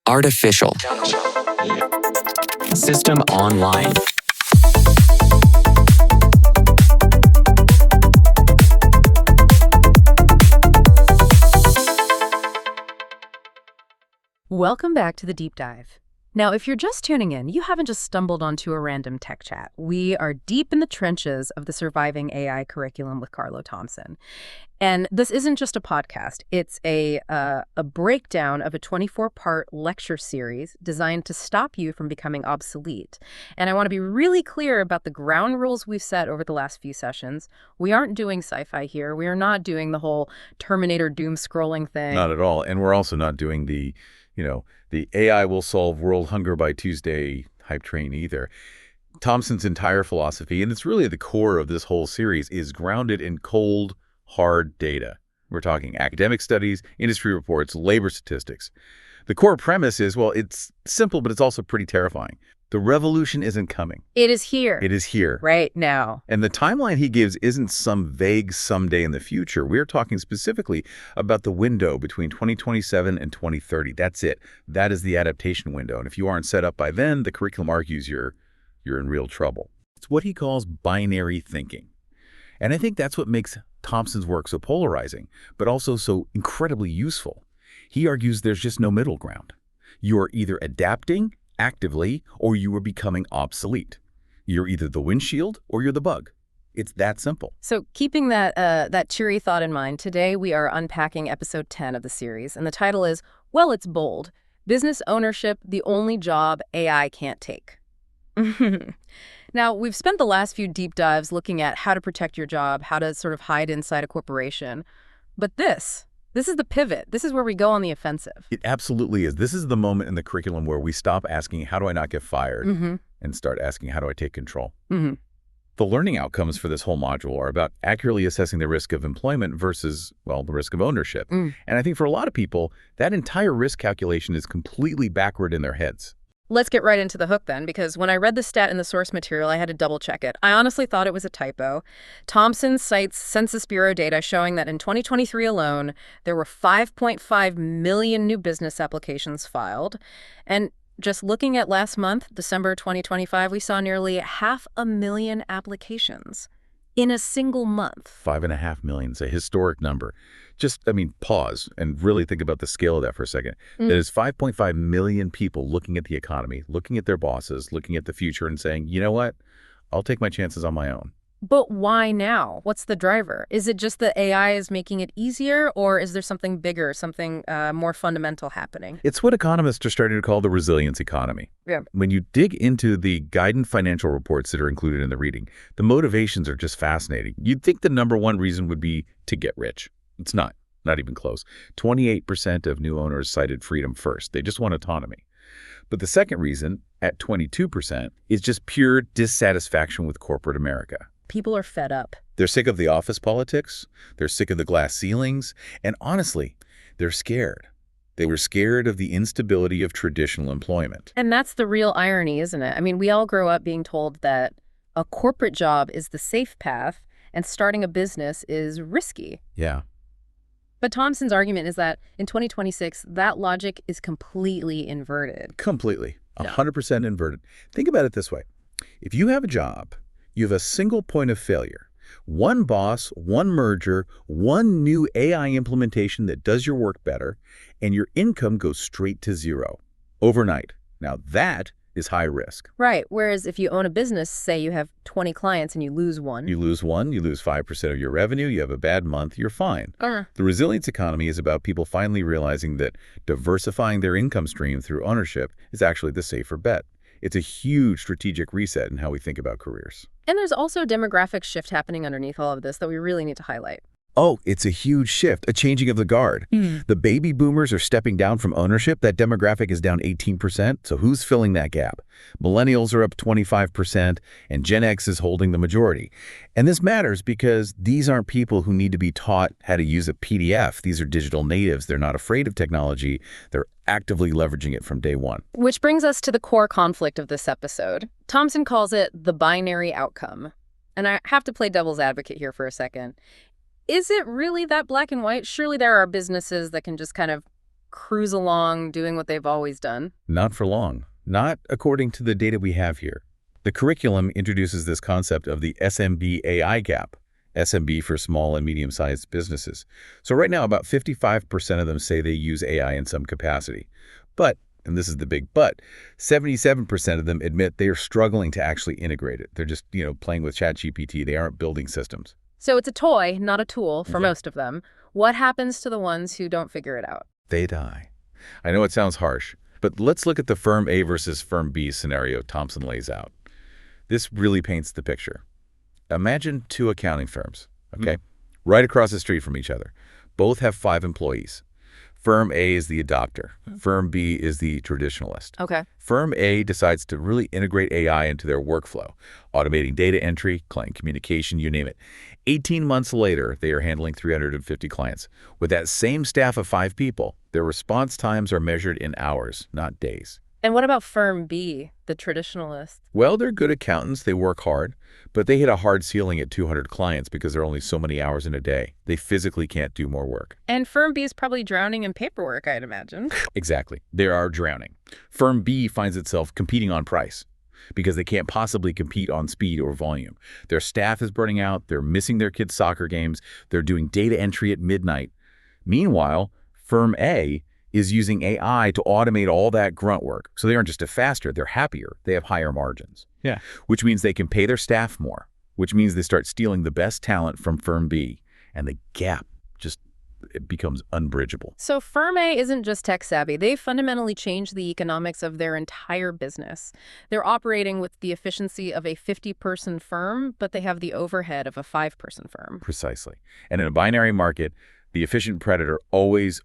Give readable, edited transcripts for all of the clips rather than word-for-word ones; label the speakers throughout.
Speaker 1: artificial, system online.
Speaker 2: Welcome back to the Deep Dive. Now, if you're just tuning in, you haven't just stumbled onto a random tech chat. We are deep in the trenches of the Surviving AI curriculum with Carlo Thompson. And this isn't just a podcast. It's a breakdown of a 24-part lecture series designed to stop you from becoming obsolete. And I want to be really clear about the ground rules we've set over the last few sessions. We aren't doing sci-fi here. We are not doing the whole Terminator doom scrolling thing.
Speaker 3: Not at all. And we're also not doing the AI will solve world hunger by Tuesday hype train either. Thompson's entire philosophy, and it's really the core of this whole series, is grounded in cold, hard data. We're talking academic studies, industry reports, labor statistics. The core premise is, well, it's simple, but it's also pretty terrifying. The revolution isn't coming.
Speaker 2: It is here.
Speaker 3: It is here.
Speaker 2: Right now.
Speaker 3: And the timeline he gives isn't some vague someday in the future. We're talking specifically about the window between 2027 and 2030. That's it. That is the adaptation window. And if you aren't set up by then, the curriculum argues you're in real trouble. It's what he calls binary thinking. And I think that's what makes Thompson's work so polarizing, but also so incredibly useful. He argues there's just no middle ground. You are either adapting actively, or you are becoming obsolete. You're either the windshield or you're the bug. It's that simple.
Speaker 2: So keeping that cheery thought in mind, today we are unpacking episode 10 of the series, and the title is, well, it's bold. Business ownership, the only job AI can't take. Now, we've spent the last few deep dives looking at how to protect your job, how to sort of hide inside a corporation. But this is the pivot. This is where we go on the offensive.
Speaker 3: It absolutely is. This is the moment in the curriculum where we stop asking, how do I not get fired? And start asking, how do I take control? The learning outcomes for this whole module are about accurately assessing the risk of employment versus, well, the risk of ownership. And I think for a lot of people, that entire risk calculation is completely backward in their heads.
Speaker 2: Let's get right into the hook then, because when I read the stat in the source material, I had to double check it. I honestly thought it was a typo. Thompson cites Census Bureau data showing that in 2023 alone, there were 5.5 million new business applications filed. And just looking at last month, December 2025, we saw nearly 500,000 applications in a single month.
Speaker 3: 5.5 million is a historic number. Pause and really think about the scale of that for a second. That is 5.5 million people looking at the economy, looking at their bosses, looking at the future and saying, you know what, I'll take my chances on my own.
Speaker 2: But why now? What's the driver? Is it just that AI is making it easier, or is there something bigger, something more fundamental happening?
Speaker 3: It's what economists are starting to call the resilience economy.
Speaker 2: Yeah.
Speaker 3: When you dig into the guidance financial reports that are included in the reading, the motivations are just fascinating. You'd think the number one reason would be to get rich. It's not even close. 28% of new owners cited freedom first. They just want autonomy. But the second reason, at 22%, is just pure dissatisfaction with corporate America.
Speaker 2: People are fed up.
Speaker 3: They're sick of the office politics. They're sick of the glass ceilings. And honestly, they're scared. They were scared of the instability of traditional employment.
Speaker 2: And that's the real irony, isn't it? I mean, we all grow up being told that a corporate job is the safe path and starting a business is risky.
Speaker 3: Yeah.
Speaker 2: But Thompson's argument is that in 2026, that logic is completely inverted.
Speaker 3: Completely. 100% inverted. Think about it this way. If you have a job, you have a single point of failure. One boss, one merger, one new AI implementation that does your work better, and your income goes straight to zero overnight. Now that is high risk.
Speaker 2: Right. Whereas if you own a business, say you have 20 clients and you lose one.
Speaker 3: You lose 5% of your revenue, you have a bad month, you're fine. The resilience economy is about people finally realizing that diversifying their income stream through ownership is actually the safer bet. It's a huge strategic reset in how we think about careers.
Speaker 2: And there's also a demographic shift happening underneath all of this that we really need to highlight.
Speaker 3: Oh, it's a huge shift, a changing of the guard. The baby boomers are stepping down from ownership. That demographic is down 18%. So who's filling that gap? Millennials are up 25%, and Gen X is holding the majority. And this matters because these aren't people who need to be taught how to use a PDF. These are digital natives. They're not afraid of technology. They're actively leveraging it from day one.
Speaker 2: Which brings us to the core conflict of this episode. Thompson calls it the binary outcome. And I have to play devil's advocate here for a second. Is it really that black and white? Surely there are businesses that can just kind of cruise along doing what they've always done?
Speaker 3: Not for long. Not according to the data we have here. The curriculum introduces this concept of the SMB AI gap. SMB for small and medium-sized businesses. So right now, about 55% of them say they use AI in some capacity. But, and this is the big but, 77% of them admit they are struggling to actually integrate it. They're just, playing with ChatGPT. They aren't building systems.
Speaker 2: So it's a toy, not a tool, for most of them. What happens to the ones who don't figure it out?
Speaker 3: They die. I know it sounds harsh, but let's look at the firm A versus firm B scenario Thompson lays out. This really paints the picture. Imagine two accounting firms, okay, right across the street from each other. Both have 5 employees. Firm A is the adopter. Firm B is the traditionalist.
Speaker 2: Okay.
Speaker 3: Firm A decides to really integrate AI into their workflow, automating data entry, client communication, you name it. 18 months later, they are handling 350 clients. With that same staff of 5 people, their response times are measured in hours, not days.
Speaker 2: And what about Firm B, the traditionalist?
Speaker 3: Well, they're good accountants. They work hard, but they hit a hard ceiling at 200 clients because there are only so many hours in a day. They physically can't do more work.
Speaker 2: And Firm B is probably drowning in paperwork, I'd imagine.
Speaker 3: Exactly. They are drowning. Firm B finds itself competing on price because they can't possibly compete on speed or volume. Their staff is burning out. They're missing their kids' soccer games. They're doing data entry at midnight. Meanwhile, Firm A is using AI to automate all that grunt work. So they aren't just faster, they're happier. They have higher margins. Yeah. Which means they can pay their staff more, which means they start stealing the best talent from Firm B. And the gap it becomes unbridgeable.
Speaker 2: So Firm A isn't just tech savvy. They fundamentally changed the economics of their entire business. They're operating with the efficiency of a 50-person firm, but they have the overhead of a 5-person firm.
Speaker 3: Precisely. And in a binary market, the efficient predator always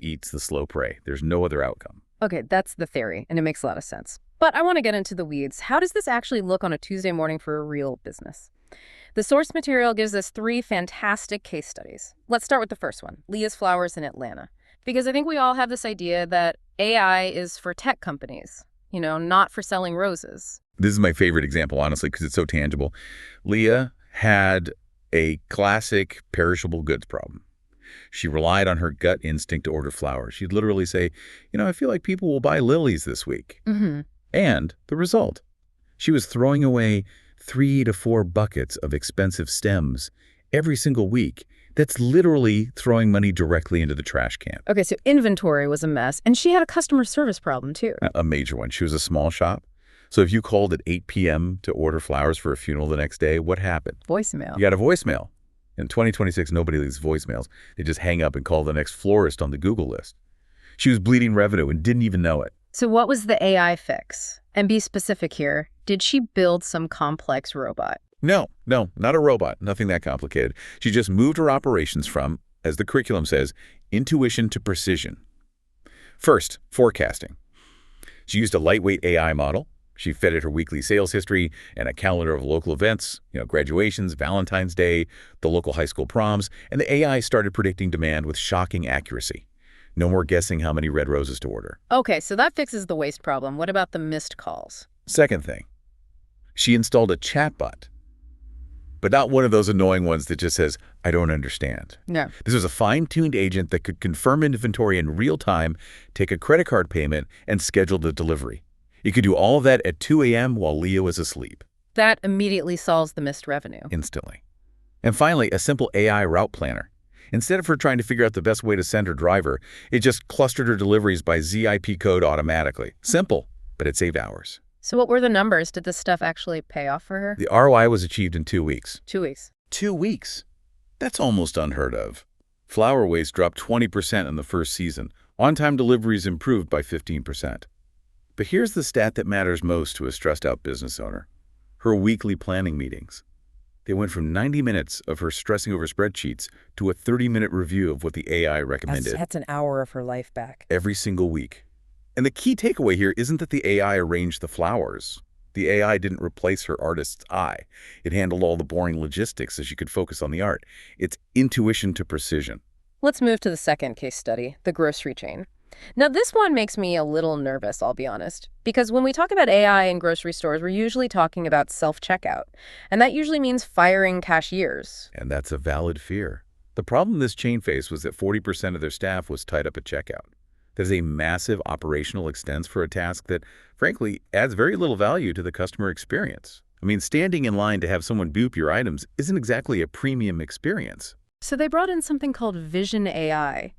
Speaker 3: eats the slow prey. There's no other outcome.
Speaker 2: Okay, that's the theory, and it makes a lot of sense. But I want to get into the weeds. How does this actually look on a Tuesday morning for a real business? The source material gives us 3 fantastic case studies. Let's start with the first one, Leah's Flowers in Atlanta. Because I think we all have this idea that AI is for tech companies, not for selling roses.
Speaker 3: This is my favorite example, honestly, because it's so tangible. Leah had a classic perishable goods problem. She relied on her gut instinct to order flowers. She'd literally say, I feel like people will buy lilies this week. And the result, she was throwing away 3 to 4 buckets of expensive stems every single week. That's literally throwing money directly into the trash can.
Speaker 2: Okay, so inventory was a mess, and she had a customer service problem too.
Speaker 3: A major one. She was a small shop. So if you called at 8 p.m. to order flowers for a funeral the next day, what happened?
Speaker 2: Voicemail.
Speaker 3: You got a voicemail. In 2026, nobody leaves voicemails. They just hang up and call the next florist on the Google list. She was bleeding revenue and didn't even know it.
Speaker 2: So what was the AI fix? And be specific here. Did she build some complex robot?
Speaker 3: No, not a robot. Nothing that complicated. She just moved her operations from, as the curriculum says, intuition to precision. First, forecasting. She used a lightweight AI model. She fed it her weekly sales history and a calendar of local events, graduations, Valentine's Day, the local high school proms, and the AI started predicting demand with shocking accuracy. No more guessing how many red roses to order.
Speaker 2: Okay, so that fixes the waste problem. What about the missed calls?
Speaker 3: Second thing, she installed a chatbot, but not one of those annoying ones that just says, I don't understand.
Speaker 2: No.
Speaker 3: This was a fine-tuned agent that could confirm inventory in real time, take a credit card payment, and schedule the delivery. You could do all of that at 2 a.m. while Leah was asleep.
Speaker 2: That immediately solves the missed revenue.
Speaker 3: Instantly. And finally, a simple AI route planner. Instead of her trying to figure out the best way to send her driver, it just clustered her deliveries by ZIP code automatically. Simple, but it saved hours.
Speaker 2: So what were the numbers? Did this stuff actually pay off for her?
Speaker 3: The ROI was achieved in 2 weeks.
Speaker 2: 2 weeks.
Speaker 3: 2 weeks? That's almost unheard of. Flower waste dropped 20% in the first season. On-time deliveries improved by 15%. But here's the stat that matters most to a stressed-out business owner. Her weekly planning meetings. They went from 90 minutes of her stressing over spreadsheets to a 30-minute review of what the AI recommended.
Speaker 2: That's an hour of her life back.
Speaker 3: Every single week. And the key takeaway here isn't that the AI arranged the flowers. The AI didn't replace her artist's eye. It handled all the boring logistics so she could focus on the art. It's intuition to precision.
Speaker 2: Let's move to the second case study, the grocery chain. Now, this one makes me a little nervous, I'll be honest, because when we talk about AI in grocery stores, we're usually talking about self-checkout, and that usually means firing cashiers.
Speaker 3: And that's a valid fear. The problem this chain faced was that 40% of their staff was tied up at checkout. That is a massive operational expense for a task that, frankly, adds very little value to the customer experience. I mean, standing in line to have someone boop your items isn't exactly a premium experience.
Speaker 2: So they brought in something called Vision AI.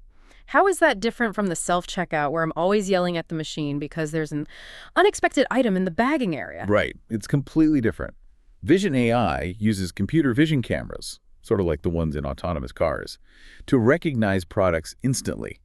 Speaker 2: How is that different from the self-checkout where I'm always yelling at the machine because there's an unexpected item in the bagging area?
Speaker 3: Right. It's completely different. Vision AI uses computer vision cameras, sort of like the ones in autonomous cars, to recognize products instantly.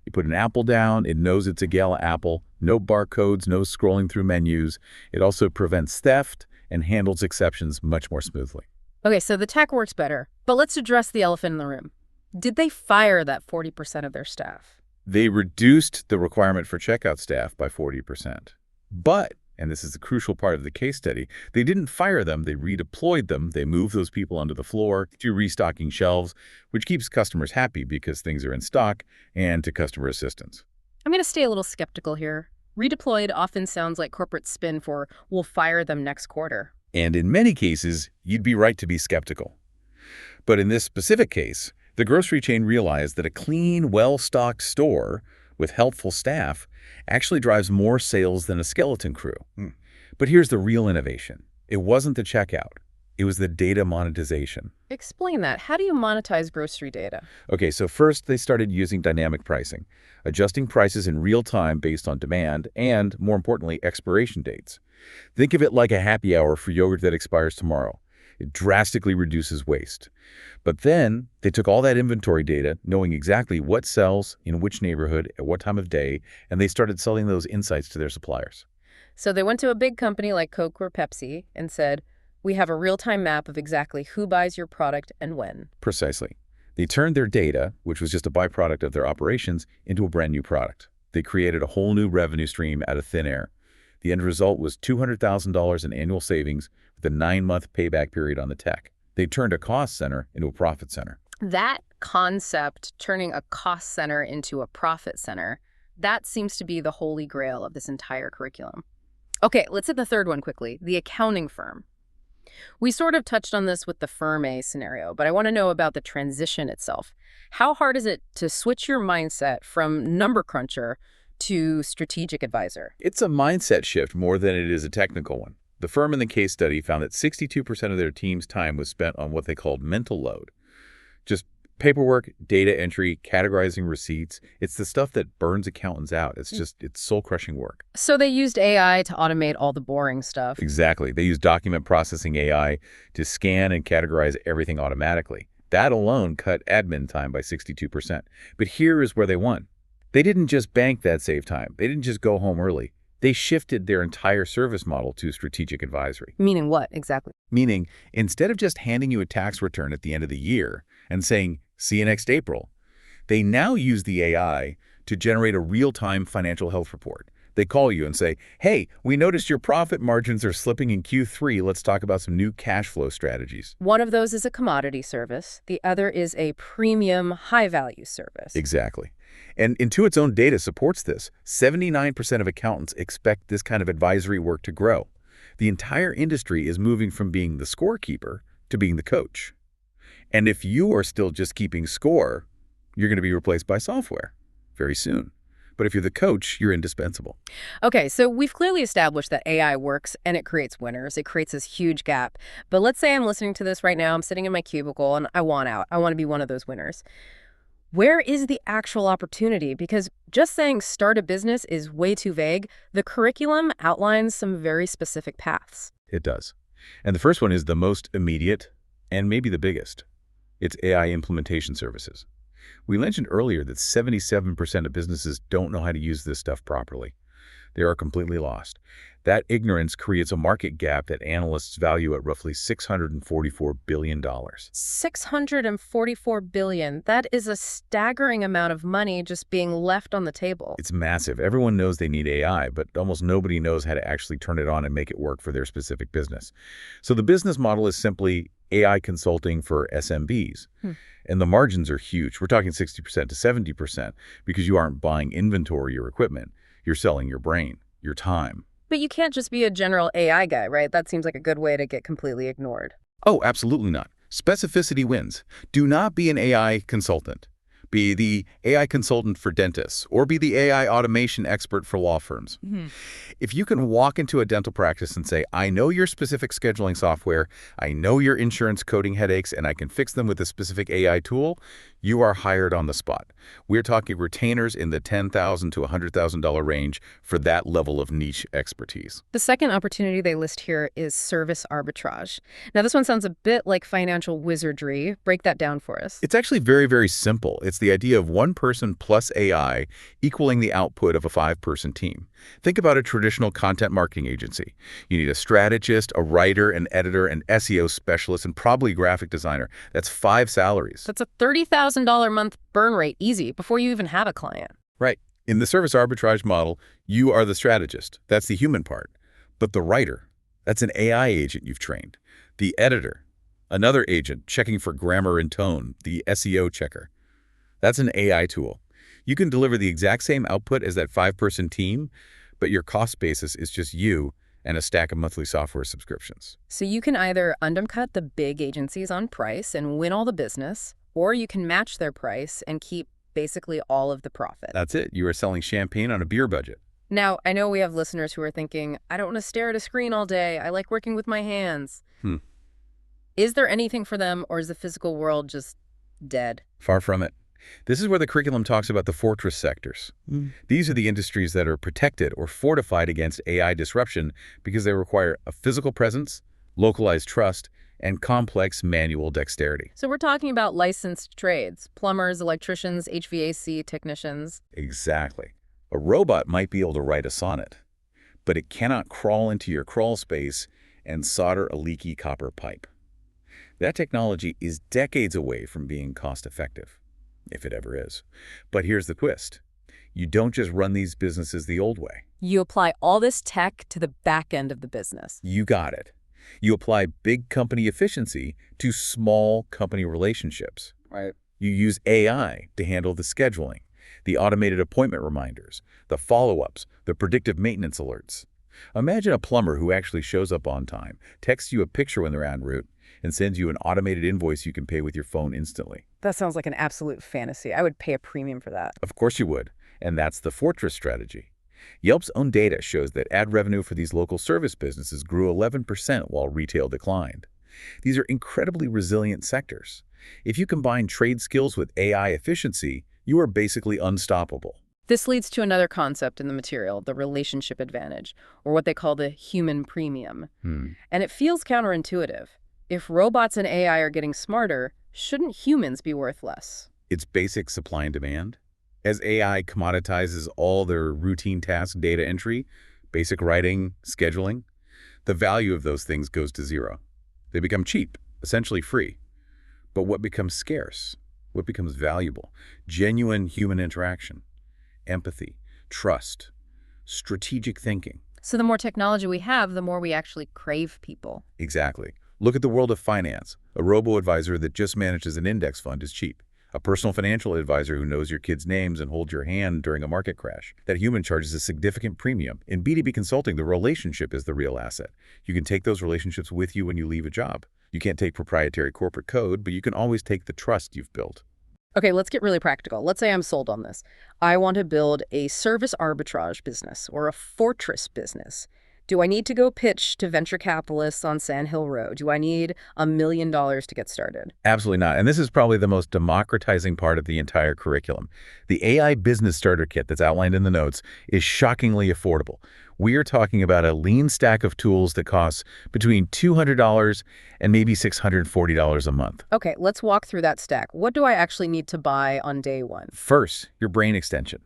Speaker 3: You put an apple down, it knows it's a Gala apple, no barcodes, no scrolling through menus. It also prevents theft and handles exceptions much more smoothly.
Speaker 2: Okay, so the tech works better, but let's address the elephant in the room. Did they fire that 40% of their staff?
Speaker 3: They reduced the requirement for checkout staff by 40%. But, and this is the crucial part of the case study, they didn't fire them, they redeployed them. They moved those people onto the floor to restocking shelves, which keeps customers happy because things are in stock, and to customer assistance.
Speaker 2: I'm going to stay a little skeptical here. Redeployed often sounds like corporate spin for we'll fire them next quarter.
Speaker 3: And in many cases, you'd be right to be skeptical. But in this specific case, the grocery chain realized that a clean, well-stocked store with helpful staff actually drives more sales than a skeleton crew. But here's the real innovation. It wasn't the checkout. It was the data monetization.
Speaker 2: Explain that. How do you monetize grocery data?
Speaker 3: Okay, so first they started using dynamic pricing, adjusting prices in real time based on demand and, more importantly, expiration dates. Think of it like a happy hour for yogurt that expires tomorrow. It drastically reduces waste. But then they took all that inventory data, knowing exactly what sells, in which neighborhood, at what time of day, and they started selling those insights to their suppliers.
Speaker 2: So they went to a big company like Coke or Pepsi and said, we have a real-time map of exactly who buys your product and when.
Speaker 3: Precisely. They turned their data, which was just a byproduct of their operations, into a brand new product. They created a whole new revenue stream out of thin air. The end result was $200,000 in annual savings with a 9-month payback period on the tech. They turned a cost center into a profit center.
Speaker 2: That concept, turning a cost center into a profit center, that seems to be the holy grail of this entire curriculum. Okay, let's hit the third one quickly, the accounting firm. We sort of touched on this with the Firm A scenario, but I want to know about the transition itself. How hard is it to switch your mindset from number cruncher to strategic advisor?
Speaker 3: It's a mindset shift more than it is a technical one. The firm in the case study found that 62% of their team's time was spent on what they called mental load. Just paperwork, data entry, categorizing receipts. It's the stuff that burns accountants out. It's soul-crushing work.
Speaker 2: So they used AI to automate all the boring stuff.
Speaker 3: Exactly. They used document processing AI to scan and categorize everything automatically. That alone cut admin time by 62%. But here is where they won. They didn't just bank that save time. They didn't just go home early. They shifted their entire service model to strategic advisory.
Speaker 2: Meaning what, exactly?
Speaker 3: Meaning, instead of just handing you a tax return at the end of the year and saying, see you next April, they now use the AI to generate a real-time financial health report. They call you and say, hey, we noticed your profit margins are slipping in Q3. Let's talk about some new cash flow strategies.
Speaker 2: One of those is a commodity service. The other is a premium high-value service.
Speaker 3: Exactly. And Intuit's own data supports this. 79% of accountants expect this kind of advisory work to grow. The entire industry is moving from being the scorekeeper to being the coach. And if you are still just keeping score, you're going to be replaced by software very soon. But if you're the coach, you're indispensable.
Speaker 2: Okay, so we've clearly established that AI works and it creates winners. It creates this huge gap. But let's say I'm listening to this right now. I'm sitting in my cubicle and I want out. I want to be one of those winners. Where is the actual opportunity? Because just saying start a business is way too vague. The curriculum outlines some very specific paths.
Speaker 3: It does. And the first one is the most immediate and maybe the biggest. It's AI implementation services. We mentioned earlier that 77% of businesses don't know how to use this stuff properly. They are completely lost. That ignorance creates a market gap that analysts value at roughly $644 billion.
Speaker 2: $644 billion. That is a staggering amount of money just being left on the table.
Speaker 3: It's massive. Everyone knows they need AI, but almost nobody knows how to actually turn it on and make it work for their specific business. So the business model is simply AI consulting for SMBs. And the margins are huge. We're talking 60% to 70% because you aren't buying inventory or equipment. You're selling your brain, your time.
Speaker 2: But you can't just be a general AI guy, right? That seems like a good way to get completely ignored.
Speaker 3: Oh, absolutely not. Specificity wins. Do not be an AI consultant. be the AI consultant for dentists, or be the AI automation expert for law firms. If you can walk into a dental practice and say, I know your specific scheduling software, I know your insurance coding headaches, and I can fix them with a specific AI tool, you are hired on the spot. We're talking retainers in the $10,000 to $100,000 range for that level of niche expertise.
Speaker 2: The second opportunity they list here is service arbitrage. Now, this one sounds a bit like financial wizardry. Break that down for us.
Speaker 3: It's actually very, very simple. It's the idea of one person plus AI equaling the output of a 5-person team. Think about a traditional content marketing agency. You need a strategist, a writer, an editor, an SEO specialist, and probably a graphic designer. That's 5 salaries.
Speaker 2: That's a $30,000 a month burn rate easy before you even have a client.
Speaker 3: Right. In the service arbitrage model, you are the strategist. That's the human part. But the writer, that's an AI agent you've trained. The editor, another agent checking for grammar and tone, the SEO checker. That's an AI tool. You can deliver the exact same output as that 5-person team, but your cost basis is just you and a stack of monthly software subscriptions.
Speaker 2: So you can either undercut the big agencies on price and win all the business, or you can match their price and keep basically all of the profit.
Speaker 3: That's it. You are selling champagne on a beer budget.
Speaker 2: Now, I know we have listeners who are thinking, I don't want to stare at a screen all day. I like working with my hands. Is there anything for them, or is the physical world just dead?
Speaker 3: Far from it. This is where the curriculum talks about the fortress sectors. These are the industries that are protected or fortified against AI disruption because they require a physical presence, localized trust, and complex manual dexterity.
Speaker 2: So we're talking about licensed trades, plumbers, electricians, HVAC technicians.
Speaker 3: Exactly. A robot might be able to write a sonnet, but it cannot crawl into your crawl space and solder a leaky copper pipe. That technology is decades away from being cost-effective, if it ever is. But here's the twist. You don't just run these businesses the old way.
Speaker 2: You apply all this tech to the back end of the business.
Speaker 3: You got it. You apply big company efficiency to small company relationships.
Speaker 2: Right.
Speaker 3: You use AI to handle the scheduling, the automated appointment reminders, the follow-ups, the predictive maintenance alerts. Imagine a plumber who actually shows up on time, texts you a picture when they're en route, and sends you an automated invoice you can pay with your phone instantly.
Speaker 2: That sounds like an absolute fantasy. I would pay a premium for that.
Speaker 3: Of course you would, and that's the fortress strategy. Yelp's own data shows that ad revenue for these local service businesses grew 11% while retail declined. These are incredibly resilient sectors. If you combine trade skills with AI efficiency, you are basically unstoppable.
Speaker 2: This leads to another concept in the material, the relationship advantage, or what they call the human premium. And it feels counterintuitive. If robots and AI are getting smarter, shouldn't humans be worth less?
Speaker 3: It's basic supply and demand. As AI commoditizes all their routine task data entry, basic writing, scheduling, the value of those things goes to zero. They become cheap, essentially free. But what becomes scarce? What becomes valuable? Genuine human interaction, empathy, trust, strategic thinking.
Speaker 2: So the more technology we have, the more we actually crave people.
Speaker 3: Exactly. Look at the world of finance. A robo-advisor that just manages an index fund is cheap. A personal financial advisor who knows your kids' names and holds your hand during a market crash. That human charges a significant premium. In B2B consulting, the relationship is the real asset. You can take those relationships with you when you leave a job. You can't take proprietary corporate code, but you can always take the trust you've built.
Speaker 2: Okay, let's get really practical. Let's say I'm sold on this. I want to build a service arbitrage business or a fortress business. Do I need to go pitch to venture capitalists on Sand Hill Road? Do I need $1 million to get started?
Speaker 3: Absolutely not. And this is probably the most democratizing part of the entire curriculum. The AI Business Starter Kit that's outlined in the notes is shockingly affordable. We are talking about a lean stack of tools that costs between $200 and maybe $640 a month.
Speaker 2: Okay, let's walk through that stack. What do I actually need to buy on day one?
Speaker 3: First, your brain extension.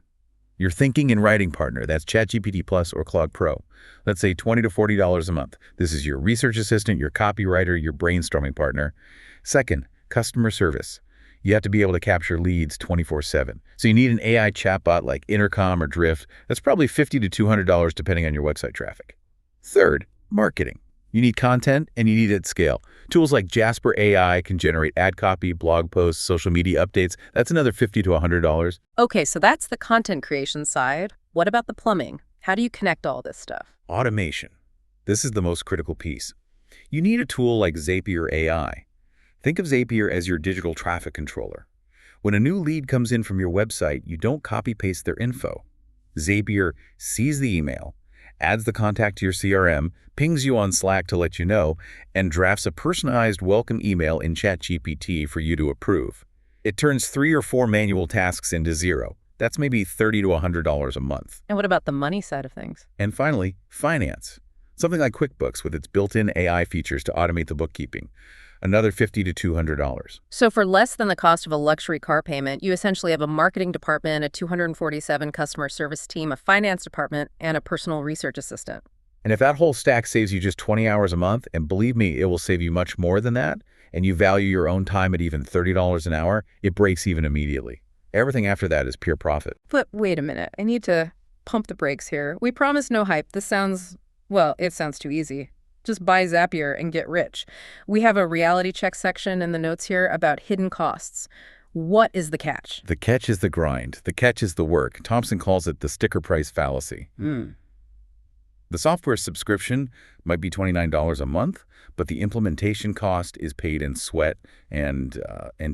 Speaker 3: Your thinking and writing partner, that's ChatGPT Plus or Claude Pro. Let's say $20 to $40 a month. This is your research assistant, your copywriter, your brainstorming partner. Second, customer service. You have to be able to capture leads 24/7. So you need an AI chatbot like Intercom or Drift. That's probably $50 to $200 depending on your website traffic. Third, marketing. You need content and you need it at scale. Tools like Jasper AI can generate ad copy, blog posts, social media updates. That's another $50 to $100.
Speaker 2: Okay, so that's the content creation side. What about the plumbing? How do you connect all this stuff?
Speaker 3: Automation. This is the most critical piece. You need a tool like Zapier AI. Think of Zapier as your digital traffic controller. When a new lead comes in from your website, you don't copy-paste their info. Zapier sees the email, adds the contact to your CRM, pings you on Slack to let you know, and drafts a personalized welcome email in ChatGPT for you to approve. It turns 3 or 4 manual tasks into 0. That's maybe $30 to $100 a month.
Speaker 2: And what about the money side of things?
Speaker 3: And finally, finance. Something like QuickBooks with its built-in AI features to automate the bookkeeping. Another $50 to $200.
Speaker 2: So for less than the cost of a luxury car payment, you essentially have a marketing department, a 247 customer service team, a finance department, and a personal research assistant.
Speaker 3: And if that whole stack saves you just 20 hours a month, and believe me, it will save you much more than that, and you value your own time at even $30 an hour, it breaks even immediately. Everything after that is pure profit.
Speaker 2: But wait a minute, I need to pump the brakes here. We promise no hype. This sounds, well, it sounds too easy. Just buy Zapier and get rich. We have a reality check section in the notes here about hidden costs. What is the catch?
Speaker 3: The catch is the grind. The catch is the work. Thompson calls it the sticker price fallacy. The software subscription might be $29 a month, but the implementation cost is paid in sweat and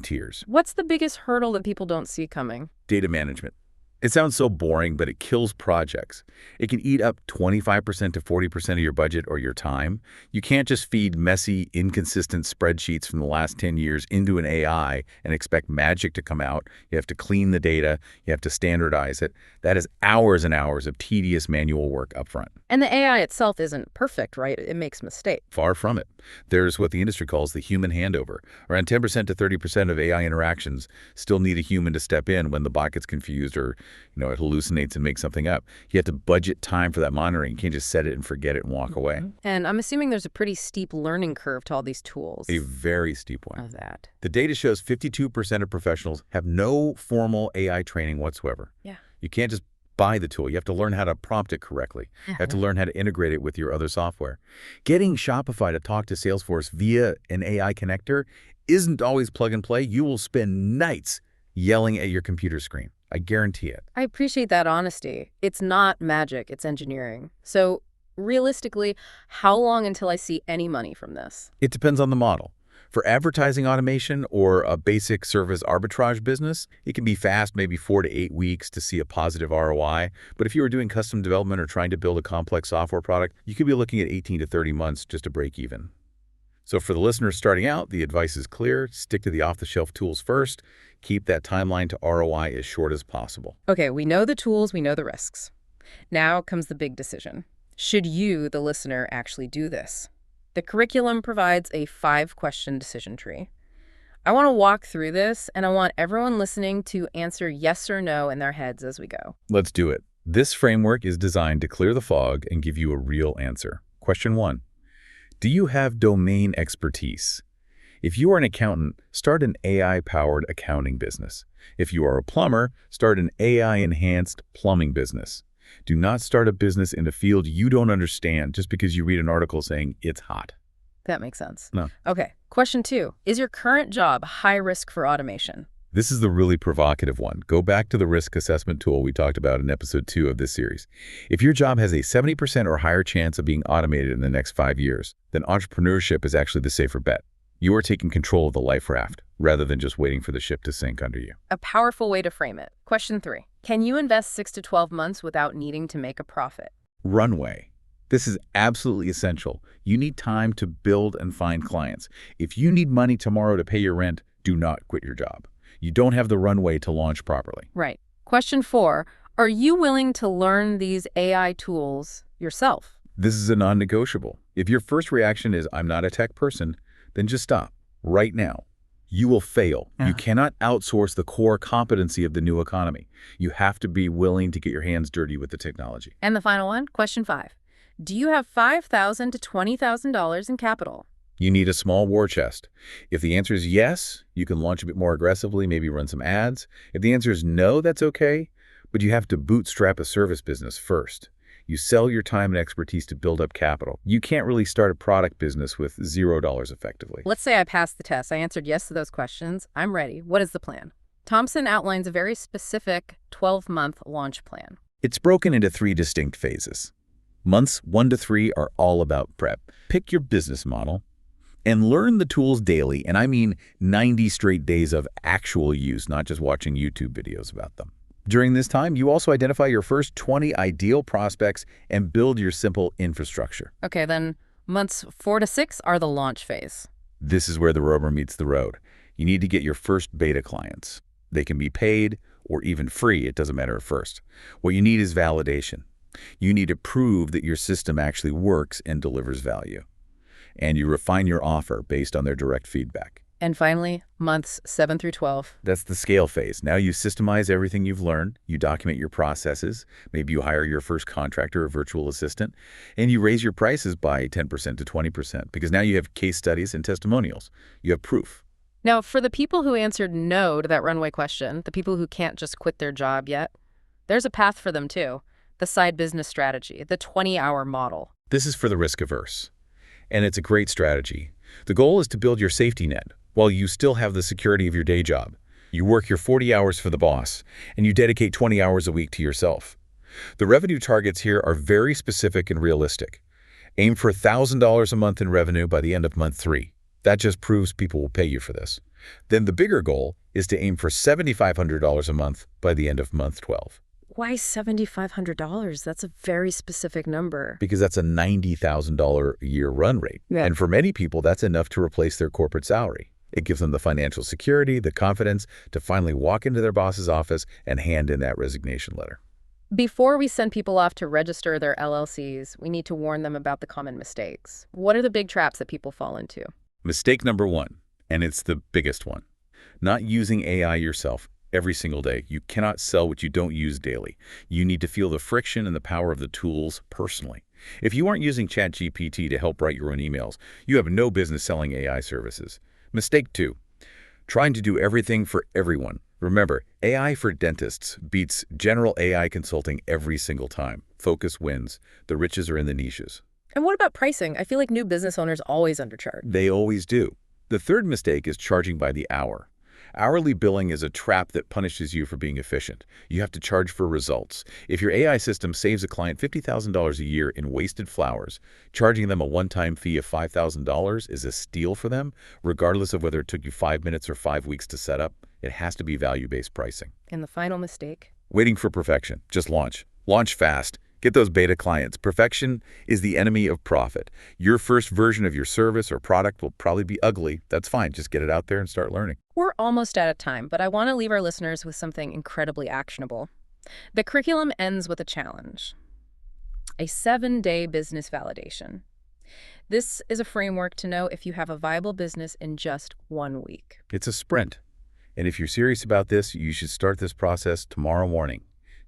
Speaker 3: tears.
Speaker 2: What's the biggest hurdle that people don't see coming?
Speaker 3: Data management. It sounds so boring, but it kills projects. It can eat up 25% to 40% of your budget or your time. You can't just feed messy, inconsistent spreadsheets from the last 10 years into an AI and expect magic to come out. You have to clean the data. You have to standardize it. That is hours and hours of tedious manual work upfront.
Speaker 2: And the AI itself isn't perfect, right? It makes mistakes.
Speaker 3: Far from it. There's what the industry calls the human handover. Around 10% to 30% of AI interactions still need a human to step in when the bot gets confused or it hallucinates and makes something up. You have to budget time for that monitoring. You can't just set it and forget it and walk away.
Speaker 2: And I'm assuming there's a pretty steep learning curve to all these tools.
Speaker 3: A very steep one.
Speaker 2: Of that.
Speaker 3: The data shows 52% of professionals have no formal AI training whatsoever.
Speaker 2: Yeah.
Speaker 3: You can't just buy the tool. You have to learn how to prompt it correctly. You have to learn how to integrate it with your other software. Getting Shopify to talk to Salesforce via an AI connector isn't always plug and play. You will spend nights yelling at your computer screen. I guarantee it.
Speaker 2: I appreciate that honesty. It's not magic, it's engineering. So realistically, how long until I see any money from this?
Speaker 3: It depends on the model. For advertising automation or a basic service arbitrage business, it can be fast, maybe 4 to 8 weeks to see a positive ROI. But if you are doing custom development or trying to build a complex software product, you could be looking at 18 to 30 months just to break even. So for the listeners starting out, the advice is clear. Stick to the off-the-shelf tools first. Keep that timeline to ROI as short as possible.
Speaker 2: Okay, we know the tools, we know the risks. Now comes the big decision. Should you, the listener, actually do this? The curriculum provides a 5-question decision tree. I want to walk through this, and I want everyone listening to answer yes or no in their heads as we go.
Speaker 3: Let's do it. This framework is designed to clear the fog and give you a real answer. Question 1. Do you have domain expertise? If you are an accountant, start an AI-powered accounting business. If you are a plumber, start an AI-enhanced plumbing business. Do not start a business in a field you don't understand just because you read an article saying it's hot.
Speaker 2: That makes sense.
Speaker 3: No.
Speaker 2: Okay, question 2. Is your current job high risk for automation?
Speaker 3: This is the really provocative one. Go back to the risk assessment tool we talked about in episode 2 of this series. If your job has a 70% or higher chance of being automated in the next 5 years, then entrepreneurship is actually the safer bet. You are taking control of the life raft rather than just waiting for the ship to sink under you.
Speaker 2: A powerful way to frame it. Question 3. Can you invest 6 to 12 months without needing to make a profit?
Speaker 3: Runway. This is absolutely essential. You need time to build and find clients. If you need money tomorrow to pay your rent, do not quit your job. You don't have the runway to launch properly.
Speaker 2: Right. Question 4. Are you willing to learn these AI tools yourself?
Speaker 3: This is a non-negotiable. If your first reaction is, I'm not a tech person, then just stop right now. You will fail. You cannot outsource the core competency of the new economy. You have to be willing to get your hands dirty with the technology.
Speaker 2: And the final one, question 5. Do you have $5,000 to $20,000 in capital?
Speaker 3: You need a small war chest. If the answer is yes, you can launch a bit more aggressively, maybe run some ads. If the answer is no, that's okay, but you have to bootstrap a service business first. You sell your time and expertise to build up capital. You can't really start a product business with $0 effectively.
Speaker 2: Let's say I passed the test. I answered yes to those questions. I'm ready. What is the plan? Thompson outlines a very specific 12-month launch plan.
Speaker 3: It's broken into 3 distinct phases. Months 1 to 3 are all about prep. Pick your business model. And learn the tools daily, and I mean 90 straight days of actual use, not just watching YouTube videos about them. During this time, you also identify your first 20 ideal prospects and build your simple infrastructure.
Speaker 2: Okay, then months 4 to 6 are the launch phase.
Speaker 3: This is where the rubber meets the road. You need to get your first beta clients. They can be paid or even free, it doesn't matter at first. What you need is validation. You need to prove that your system actually works and delivers value. And you refine your offer based on their direct feedback.
Speaker 2: And finally, months 7 through 12.
Speaker 3: That's the scale phase. Now you systemize everything you've learned, you document your processes, maybe you hire your first contractor or virtual assistant, and you raise your prices by 10% to 20% because now you have case studies and testimonials. You have proof.
Speaker 2: Now, for the people who answered no to that runway question, the people who can't just quit their job yet, there's a path for them too. The side business strategy, the 20-hour model.
Speaker 3: This is for the risk-averse, and it's a great strategy. The goal is to build your safety net while you still have the security of your day job. You work your 40 hours for the boss, and you dedicate 20 hours a week to yourself. The revenue targets here are very specific and realistic. Aim for $1,000 a month in revenue by the end of month 3. That just proves people will pay you for this. Then the bigger goal is to aim for $7,500 a month by the end of month 12.
Speaker 2: Why $7,500? That's a very specific number.
Speaker 3: Because that's a $90,000 a year run rate.
Speaker 2: Yeah.
Speaker 3: And for many people, that's enough to replace their corporate salary. It gives them the financial security, the confidence to finally walk into their boss's office and hand in that resignation letter.
Speaker 2: Before we send people off to register their LLCs, we need to warn them about the common mistakes. What are the big traps that people fall into?
Speaker 3: Mistake number 1, and it's the biggest one, not using AI yourself every single day. You cannot sell what you don't use daily. You need to feel the friction and the power of the tools personally. If you aren't using ChatGPT to help write your own emails, you have no business selling AI services. Mistake 2, trying to do everything for everyone. Remember, AI for dentists beats general AI consulting every single time. Focus wins. The riches are in the niches.
Speaker 2: And what about pricing? I feel like new business owners always undercharge.
Speaker 3: They always do. The third mistake is charging by the hour. Hourly billing is a trap that punishes you for being efficient. You have to charge for results. If your AI system saves a client $50,000 a year in wasted flowers, charging them a one-time fee of $5,000 is a steal for them, regardless of whether it took you 5 minutes or 5 weeks to set up. It has to be value-based pricing.
Speaker 2: And the final mistake?
Speaker 3: Waiting for perfection. Just launch. Launch fast. Get those beta clients. Perfection is the enemy of profit. Your first version of your service or product will probably be ugly. That's fine. Just get it out there and start learning.
Speaker 2: We're almost out of time, but I want to leave our listeners with something incredibly actionable. The curriculum ends with a challenge. A 7-day business validation. This is a framework to know if you have a viable business in just 1 week.
Speaker 3: It's a sprint. And if you're serious about this, you should start this process tomorrow morning.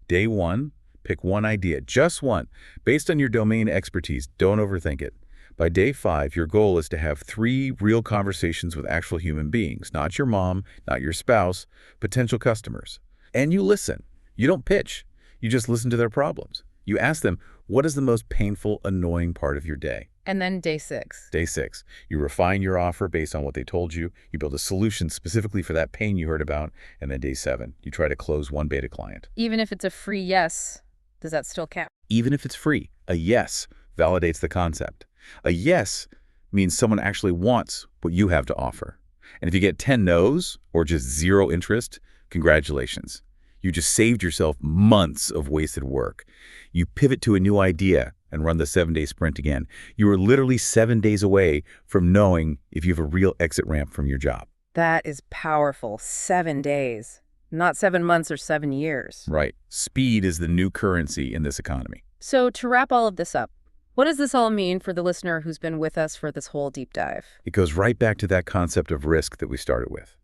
Speaker 3: Day 1, pick one idea, just one. Based on your domain expertise, don't overthink it. By day 5, your goal is to have 3 real conversations with actual human beings, not your mom, not your spouse, potential customers. And you listen. You don't pitch. You just listen to their problems. You ask them, what is the most painful, annoying part of your day?
Speaker 2: And then day 6.
Speaker 3: Day 6, you refine your offer based on what they told you. You build a solution specifically for that pain you heard about. And then day 7, you try to close one beta client.
Speaker 2: Even if it's a free yes, does that still count?
Speaker 3: Even if it's free, a yes validates the concept. A yes means someone actually wants what you have to offer. And if you get 10 no's or just 0 interest, congratulations. You just saved yourself months of wasted work. You pivot to a new idea and run the 7-day sprint again. You are literally 7 days away from knowing if you have a real exit ramp from your job.
Speaker 2: That is powerful. 7 days. Not 7 months or 7 years.
Speaker 3: Right. Speed is the new currency in this economy.
Speaker 2: So to wrap all of this up, what does this all mean for the listener who's been with us for this whole deep dive?
Speaker 3: It goes right back to that concept of risk that we started with.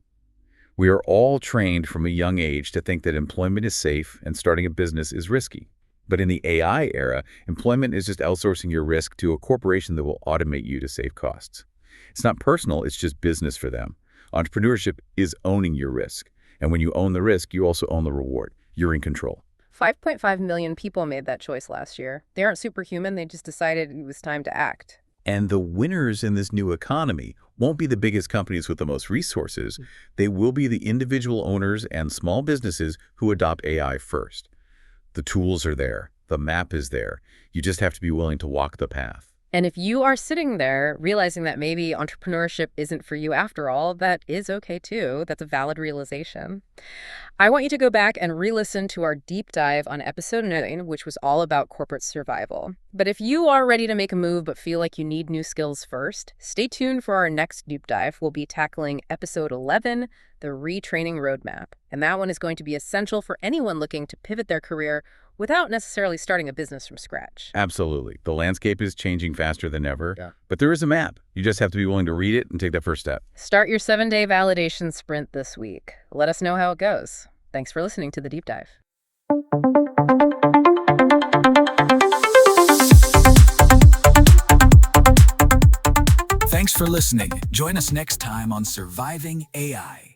Speaker 3: We are all trained from a young age to think that employment is safe and starting a business is risky. But in the AI era, employment is just outsourcing your risk to a corporation that will automate you to save costs. It's not personal, it's just business for them. Entrepreneurship is owning your risk. And when you own the risk, you also own the reward. You're in control.
Speaker 2: 5.5 million people made that choice last year. They aren't superhuman, they just decided it was time to act.
Speaker 3: And the winners in this new economy won't be the biggest companies with the most resources. They will be the individual owners and small businesses who adopt AI first. The tools are there. The map is there. You just have to be willing to walk the path.
Speaker 2: And if you are sitting there realizing that maybe entrepreneurship isn't for you after all, that is okay too. That's a valid realization. I want you to go back and re-listen to our deep dive on episode 9, which was all about corporate survival. But if you are ready to make a move but feel like you need new skills first, stay tuned for our next deep dive. We'll be tackling episode 11, the retraining roadmap. And that one is going to be essential for anyone looking to pivot their career without necessarily starting a business from scratch.
Speaker 3: Absolutely. The landscape is changing faster than ever,
Speaker 2: Yeah.
Speaker 3: but there is a map. You just have to be willing to read it and take that first step.
Speaker 2: Start your 7-day validation sprint this week. Let us know how it goes. Thanks for listening to The Deep Dive.
Speaker 1: Thanks for listening. Join us next time on Surviving AI.